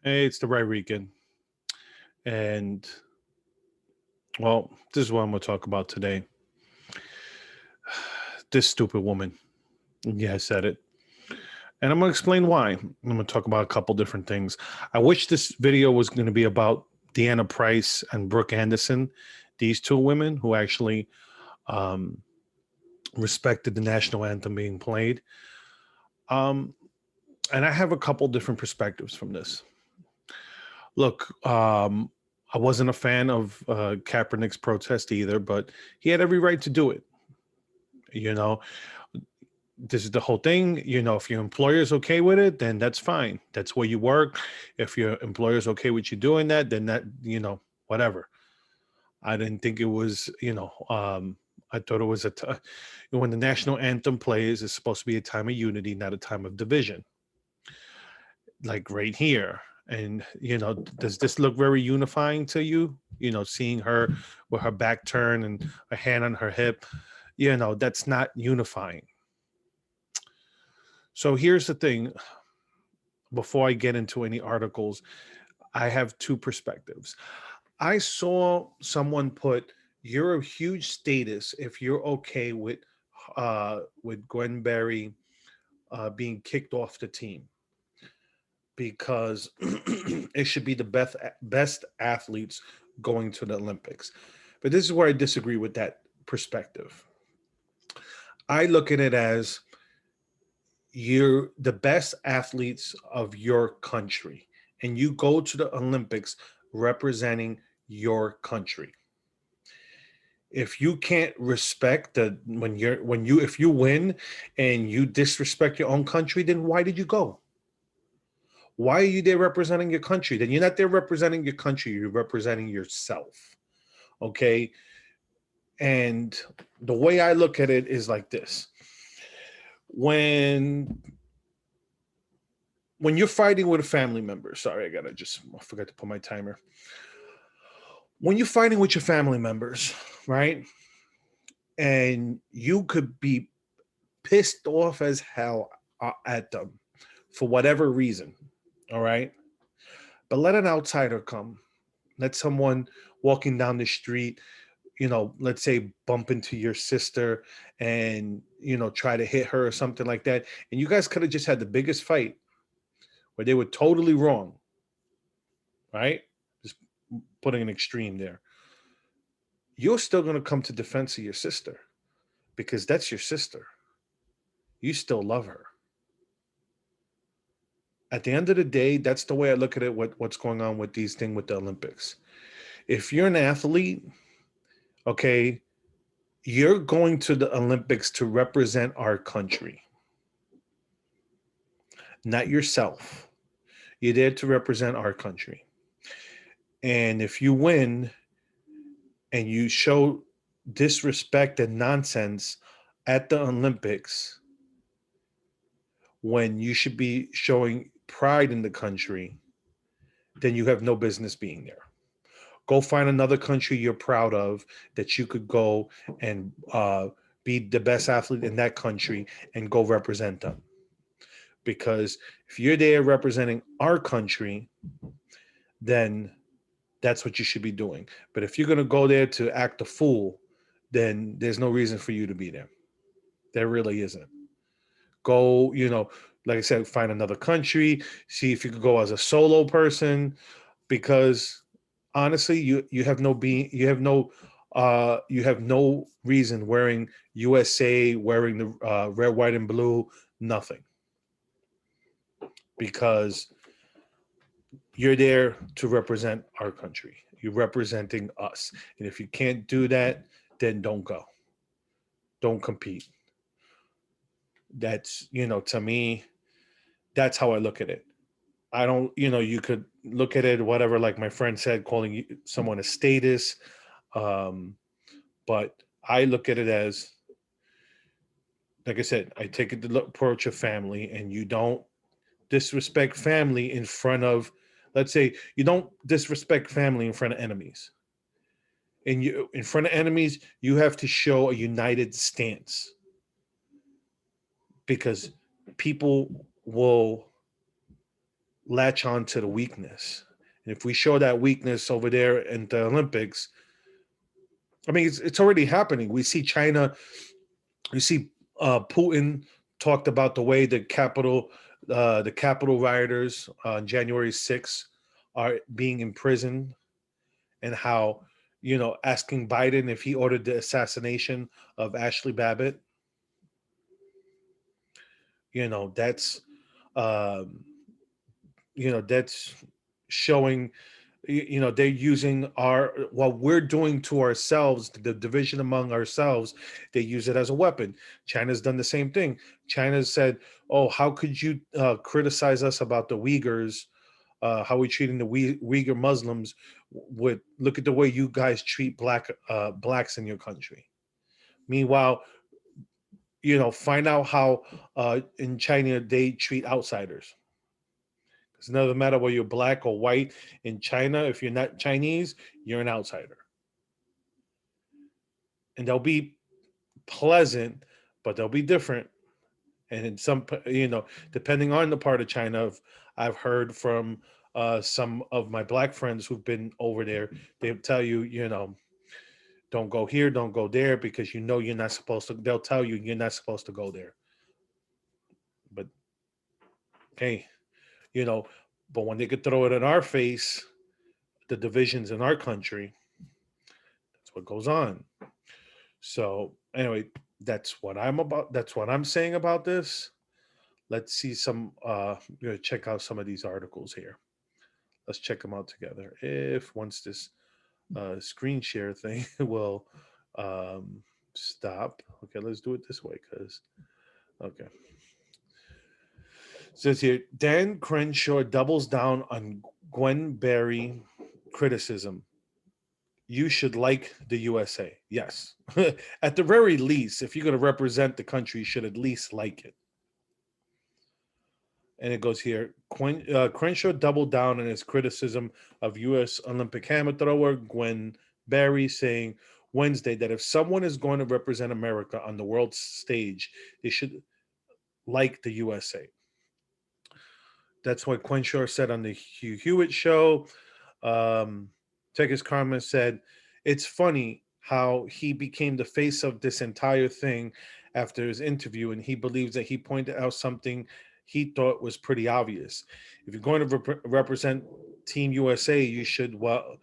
Hey, it's the right weekend. And well, this is what I'm gonna talk about today. This stupid woman. Yeah, I said it. And I'm gonna explain why. I'm gonna talk about a couple different things. I wish this video was gonna be about Deanna Price and Brooke Anderson, these two women who actually um, respected the national anthem being played. Um, and I have a couple different perspectives from this. Look, I wasn't a fan of Kaepernick's protest either, but he had every right to do it. You know, this is the whole thing. If your employer's okay with it, then that's fine. That's where you work. If your employer's okay with you doing that, then whatever. I didn't think it was, I thought it was when the national anthem plays, it's supposed to be a time of unity, not a time of division, like right here. And, does this look very unifying to you? Seeing her with her back turned and a hand on her hip, that's not unifying. So here's the thing, before I get into any articles, I have two perspectives. I saw someone put, "You're a huge status if you're okay with Gwen Berry being kicked off the team because it should be the best athletes going to the Olympics." But this is where I disagree with that perspective. I look at it as, you're the best athletes of your country and you go to the Olympics representing your country. If you can't respect the when you if you win and you disrespect your own country, then why did you go? Why are you there representing your country? Then you're not there representing your country, you're representing yourself. Okay? And the way I look at it is like this. When when you're fighting with a family member, sorry, I forgot to put my timer. When you're fighting with your family members, right? And you could be pissed off as hell at them for whatever reason, all right? But let an outsider come. Let someone walking down the street, let's say bump into your sister and, try to hit her or something like that. And you guys could have just had the biggest fight where they were totally wrong, right? Just putting an extreme there. You're still going to come to defense of your sister because that's your sister. You still love her. At the end of the day, that's the way I look at it. What's going on with these things with the Olympics? If you're an athlete, okay, you're going to the Olympics to represent our country, not yourself. You're there to represent our country. And if you win and you show disrespect and nonsense at the Olympics when you should be showing pride in the country, then you have no business being there. Go find another country you're proud of that you could go and be the best athlete in that country and go represent them. Because if you're there representing our country, then that's what you should be doing. But if you're going to go there to act a fool, then there's no reason for you to be there. There really isn't. Go, like I said, find another country, see if you could go as a solo person, because honestly, you have no reason wearing USA, wearing the red, white, and blue, nothing, because you're there to represent our country. You're representing us, and if you can't do that, then don't go. Don't compete. That's, to me, that's how I look at it. I don't, you could look at it whatever, like my friend said, calling someone a status. Um, but I look at it as, like I said, I take the approach of family, and you don't disrespect family in front of, let's say, you don't disrespect family in front of enemies. And you, in front of enemies, you have to show a united stance, because people will latch on to the weakness. And if we show that weakness over there in the Olympics, I mean, it's already happening. We see China, we see Putin talked about the way the Capitol rioters on January 6th are being imprisoned, and how, asking Biden if he ordered the assassination of Ashley Babbitt. That's um, that's showing, they're using our what we're doing to ourselves, the division among ourselves. They use it as a weapon. China's done the same thing. China said, oh, how could you criticize us about the Uyghurs, how we treating the Uyghur Muslims? Would look at the way you guys treat blacks in your country. Meanwhile, find out how in China they treat outsiders. It's another matter whether you're black or white in China. If you're not Chinese, you're an outsider. And they'll be pleasant, but they'll be different. And in some, depending on the part of China, I've heard from some of my black friends who've been over there. They'll tell you, don't go here, don't go there, because you're not supposed to. They'll tell you you're not supposed to go there. But hey, you know, but when they could throw it in our face, the divisions in our country, that's what goes on. So anyway, that's what I'm about. That's what I'm saying about this. Let's see some. Check out some of these articles here. Let's check them out together. If once this screen share thing will stop. Okay, let's do it this way because okay. It says here, Dan Crenshaw doubles down on Gwen Berry criticism. You should like the USA. Yes. At the very least, if you're going to represent the country, you should at least like it. And it goes here, Crenshaw doubled down on his criticism of U.S. Olympic hammer thrower Gwen Berry, saying Wednesday that if someone is going to represent America on the world stage, they should like the USA. That's what Crenshaw said on the Hugh Hewitt show. Tekis Karma said, it's funny how he became the face of this entire thing after his interview, and he believes that he pointed out something he thought was pretty obvious. If you're going to represent Team USA, you should like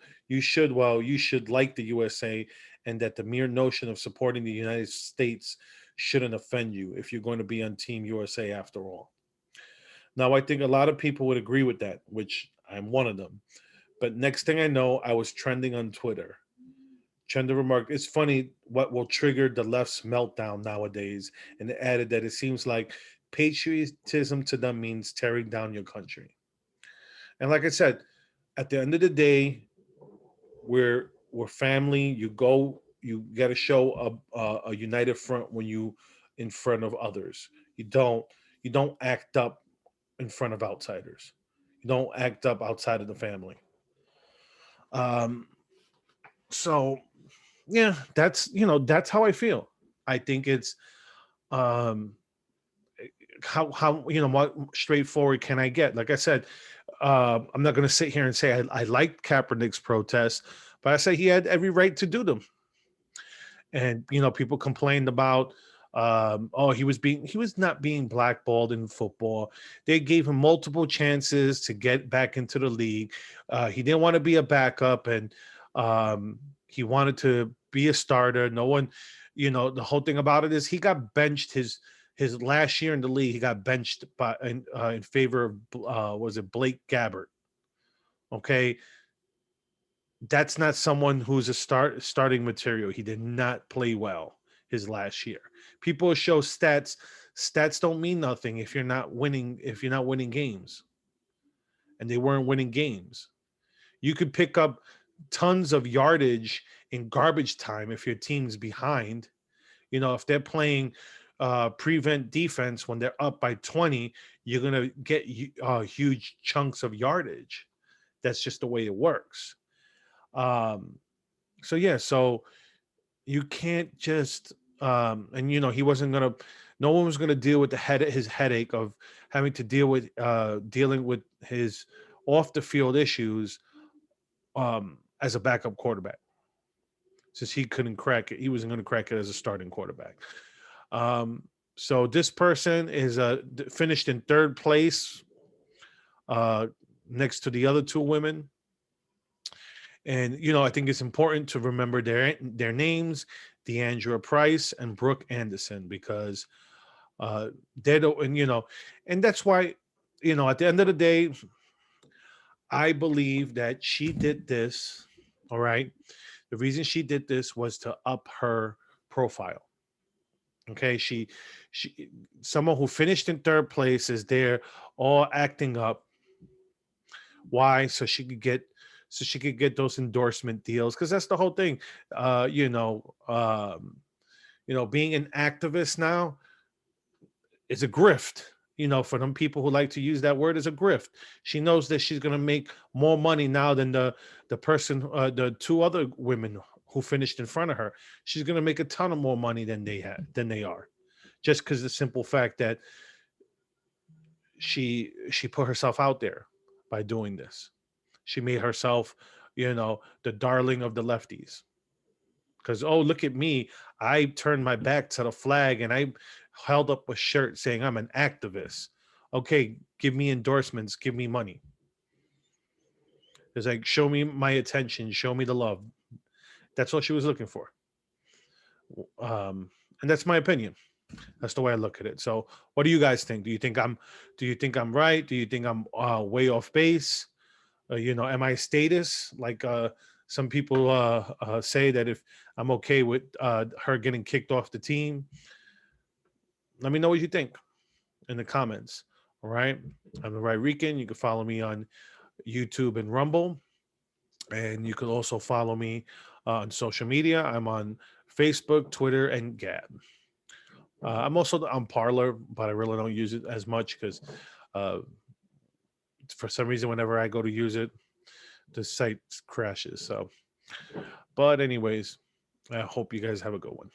the USA, and that the mere notion of supporting the United States shouldn't offend you if you're going to be on Team USA after all. Now, I think a lot of people would agree with that, which I'm one of them. But next thing I know, I was trending on Twitter. Trender remarked, it's funny what will trigger the left's meltdown nowadays, and added that it seems like patriotism to them means tearing down your country. And like I said, at the end of the day, we're family. You got to show a united front when you in front of others. You don't act up in front of outsiders. You don't act up outside of the family. Um, so yeah, that's how I feel. I think it's um how what straightforward can I get? Like I said, I'm not going to sit here and say I liked Kaepernick's protests, but I say he had every right to do them. And people complained about oh, he was not being blackballed in football. They gave him multiple chances to get back into the league. He didn't want to be a backup, and he wanted to be a starter. No one, the whole thing about it is he got benched his last year in the league. He got benched in favor of was it Blake Gabbert? Okay, that's not someone who's a starting material. He did not play well his last year. People show stats. Stats don't mean nothing if you're not winning. If you're not winning games, and they weren't winning games, you could pick up tons of yardage in garbage time if your team's behind. If they're playing prevent defense when they're up by 20, you're gonna get huge chunks of yardage. That's just the way it works. Um, so you can't just and he wasn't gonna No one was going to deal with his headache of having to dealing with his off the field issues as a backup quarterback, since he couldn't crack it. He wasn't going to crack it as a starting quarterback. Um, so this person is finished in third place uh, next to the other two women. And I think it's important to remember their names, Deandra Price and Brooke Anderson, because they don't, and that's why, at the end of the day, I believe that she did this. All right. The reason she did this was to up her profile. Okay. She, someone who finished in third place is there all acting up. Why? So she could get those endorsement deals. Cause that's the whole thing. Uh, you know, um, being an activist now is a grift. For them people who like to use that word, is a grift. She knows that she's gonna make more money now than the two other women who finished in front of her. She's gonna make a ton of more money than they are, just because the simple fact that she put herself out there by doing this. She made herself, the darling of the lefties. Because, oh, look at me, I turned my back to the flag and I held up a shirt saying I'm an activist. Okay, give me endorsements, give me money. It's like, show me my attention, show me the love. That's what she was looking for. And that's my opinion. That's the way I look at it. So what do you guys think? Do you think I'm right? Do you think I'm way off base? Am I status? Like some people say that if I'm okay with her getting kicked off the team. Let me know what you think in the comments. All right. I'm the Right Rican. You can follow me on YouTube and Rumble. And you can also follow me on social media. I'm on Facebook, Twitter, and Gab. I'm also on Parlor, but I really don't use it as much because uh, for some reason, whenever I go to use it, the site crashes. So, but anyways, I hope you guys have a good one.